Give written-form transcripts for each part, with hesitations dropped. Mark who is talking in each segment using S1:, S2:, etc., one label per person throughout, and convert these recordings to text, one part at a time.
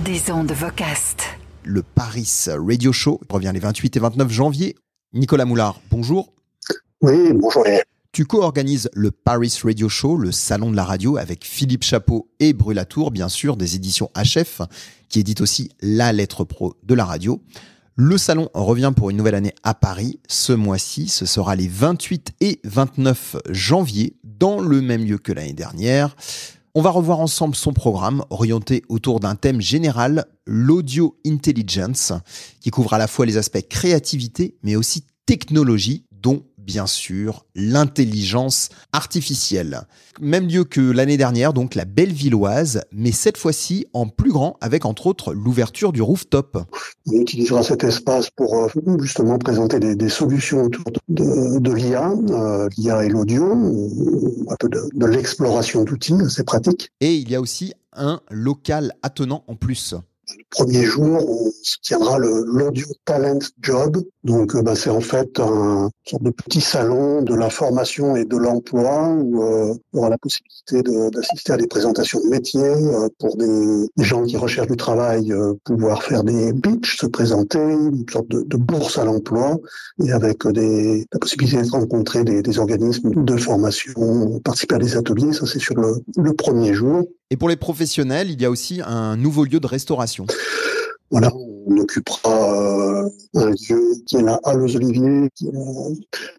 S1: Des ondes Vocast.
S2: Le Paris Radio Show revient les 28 et 29 janvier. Nicolas Moulard, bonjour.
S3: Oui, bonjour.
S2: Tu co-organises le Paris Radio Show, le salon de la radio, avec Philippe Chapeau et Brulatour, bien sûr, des éditions HF, qui édite aussi la lettre pro de la radio. Le salon revient pour une nouvelle année à Paris. Ce mois-ci, ce sera les 28 et 29 janvier, dans le même lieu que l'année dernière. On va revoir ensemble son programme, orienté autour d'un thème général, l'audio intelligence, qui couvre à la fois les aspects créativité, mais aussi technologie, dont bien sûr l'intelligence artificielle. Même lieu que l'année dernière, donc la Bellevilloise, mais cette fois-ci en plus grand, avec entre autres l'ouverture du rooftop.
S3: On utilisera cet espace pour justement présenter des solutions autour de l'IA, l'IA et l'audio, un peu de l'exploration d'outils, c'est pratique.
S2: Et il y a aussi un local attenant en plus.
S3: Le premier jour, on se tiendra l'Audio Talent Job. Donc, c'est en fait un sorte de petit salon de la formation et de l'emploi où il y aura la possibilité d'assister à des présentations de métiers pour des gens qui recherchent du travail, pouvoir faire des pitchs, se présenter, une sorte de bourse à l'emploi et avec la possibilité de rencontrer des organismes de formation, participer à des ateliers. Ça, c'est sur le premier jour.
S2: Et pour les professionnels, il y a aussi un nouveau lieu de restauration.
S3: Voilà, on occupera un lieu qui est la Halle aux Oliviers, qui est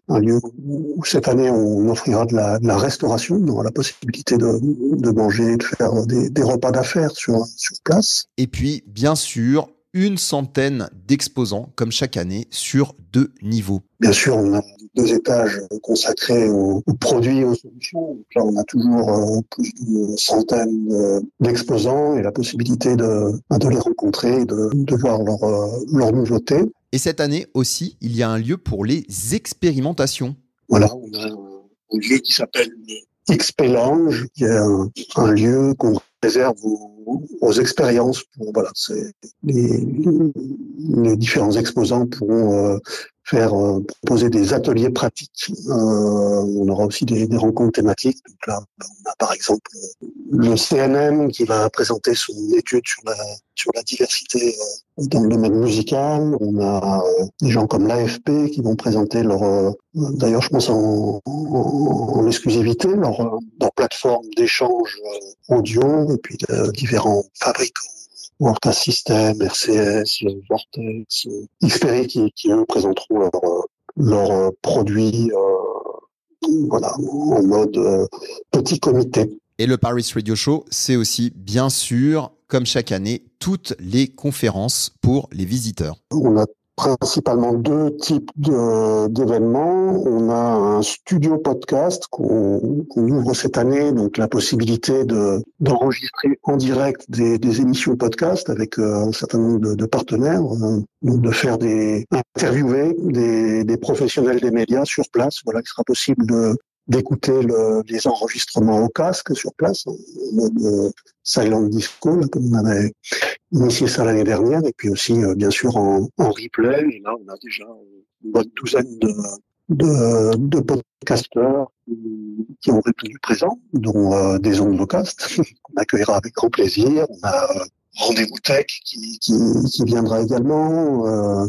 S3: un lieu où cette année on offrira de la restauration. On aura la possibilité de manger, de faire des repas d'affaires sur place.
S2: Et puis, bien sûr, une centaine d'exposants, comme chaque année, sur 2 niveaux.
S3: Bien sûr, on a 2 étages consacrés aux produits et aux solutions. Donc là, on a toujours plus d'une centaine d'exposants et la possibilité de les rencontrer et de voir leurs nouveautés.
S2: Et cette année aussi, il y a un lieu pour les expérimentations.
S3: Voilà, on a un lieu qui s'appelle XP Lounge, qui est un lieu qu'on réserve aux expériences. Les différents exposants pourront proposer des ateliers pratiques. On aura aussi des rencontres thématiques. Donc là, on a par exemple le CNM qui va présenter son étude sur la diversité dans le domaine musical. On a des gens comme l'AFP qui vont présenter d'ailleurs je pense en exclusivité, leur plateforme d'échange audio, et puis différents fabricants. Vortas System, RCS, Vortex, Xperi qui eux présenteront leurs produits en mode petit comité.
S2: Et le Paris Radio Show, c'est aussi bien sûr, comme chaque année, toutes les conférences pour les visiteurs.
S3: On a principalement 2 types d'événements. On a un studio podcast qu'on ouvre cette année, donc la possibilité d'enregistrer en direct des émissions podcast avec un certain nombre de partenaires, donc de faire interviewer des professionnels des médias sur place. Voilà, il sera possible d'écouter les enregistrements au casque sur place, en mode silent disco, là, comme on avait initié ça l'année dernière, et puis aussi, bien sûr, en replay. Et là, on a déjà une bonne douzaine de podcasteurs qui ont répondu présent, dont des ondes Vocast, qu'on accueillera avec grand plaisir. On a Rendez-vous Tech qui viendra également.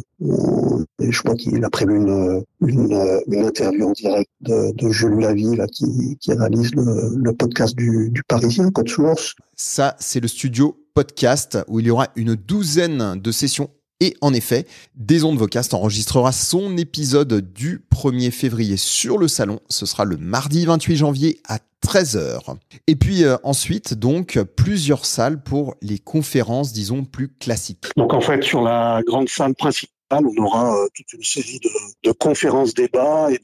S3: Et je crois qu'il a prévu une interview en direct de Jules Lavie là, qui réalise le podcast du Parisien, Code Source.
S2: Ça, c'est le studio podcast où il y aura une douzaine de sessions. Et en effet, Des ondes Vocast enregistrera son épisode du 1er février sur le salon. Ce sera le mardi 28 janvier à 13h. Et puis ensuite, donc, plusieurs salles pour les conférences, disons, plus classiques.
S3: Donc en fait, sur la grande salle principale, on aura toute une série de conférences débats et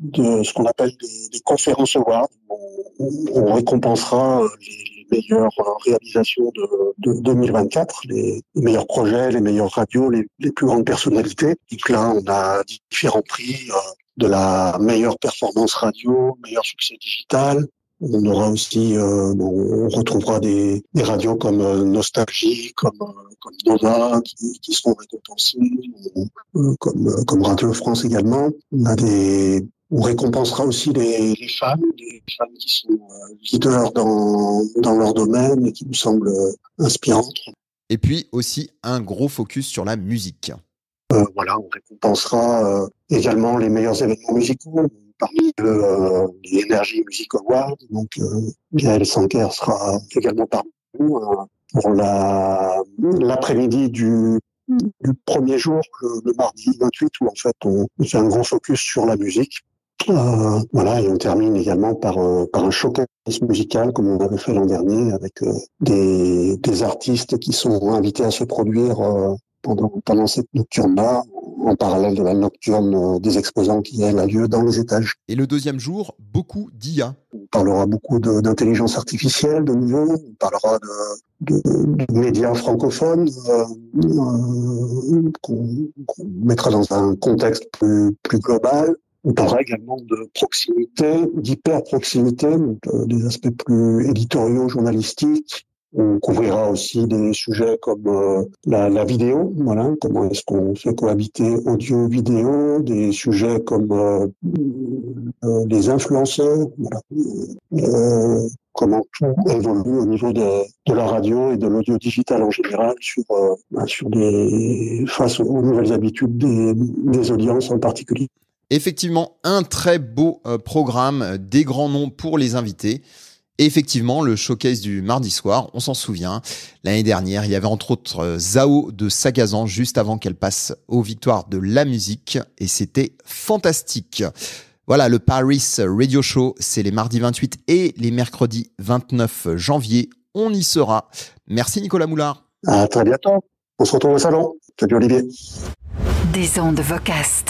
S3: de ce qu'on appelle des conférences awards. On récompensera les meilleures réalisations de 2024, les meilleurs projets, les meilleures radios, les plus grandes personnalités. Donc là, on a différents prix de la meilleure performance radio, meilleur succès digital. On aura aussi, on retrouvera des radios comme Nostalgie, comme Nova, qui seront récompensées, comme Radio France également. On récompensera aussi les femmes qui sont leaders dans leur domaine et qui nous semblent inspirantes.
S2: Et puis aussi un gros focus sur la musique.
S3: Voilà, on récompensera également les meilleurs événements musicaux. Parmi eux, les Energy Music Awards. Donc, Gaël Sanker sera également parmi nous pour l'après-midi du premier jour, le mardi 28, où en fait on fait un grand focus sur la musique. Voilà, et on termine également par un showcase musical comme on avait fait l'an dernier avec des artistes qui sont invités à se produire pendant cette nocturne-là, en parallèle de la nocturne des exposants qui elle a lieu dans les étages.
S2: Et le deuxième jour, beaucoup d'IA.
S3: On parlera beaucoup d'intelligence artificielle de nouveau, on parlera de médias francophones qu'on mettra dans un contexte plus global. On parlera également de proximité, d'hyper-proximité, donc des aspects plus éditoriaux, journalistiques. On couvrira aussi des sujets comme la vidéo, voilà, comment est-ce qu'on fait cohabiter audio-vidéo, des sujets comme les influenceurs, voilà, comment tout évolue au niveau de la radio et de l'audio digital en général face aux nouvelles habitudes des audiences en particulier.
S2: Effectivement, un très beau programme, des grands noms pour les invités. Et effectivement, le showcase du mardi soir, on s'en souvient. L'année dernière, il y avait entre autres Zao de Sagazan juste avant qu'elle passe aux victoires de la musique. Et c'était fantastique. Voilà, le Paris Radio Show, c'est les mardis 28 et les mercredis 29 janvier. On y sera. Merci Nicolas Moulard.
S3: À très bientôt. On se retrouve au salon. Salut Olivier.
S1: Des ondes Vocast.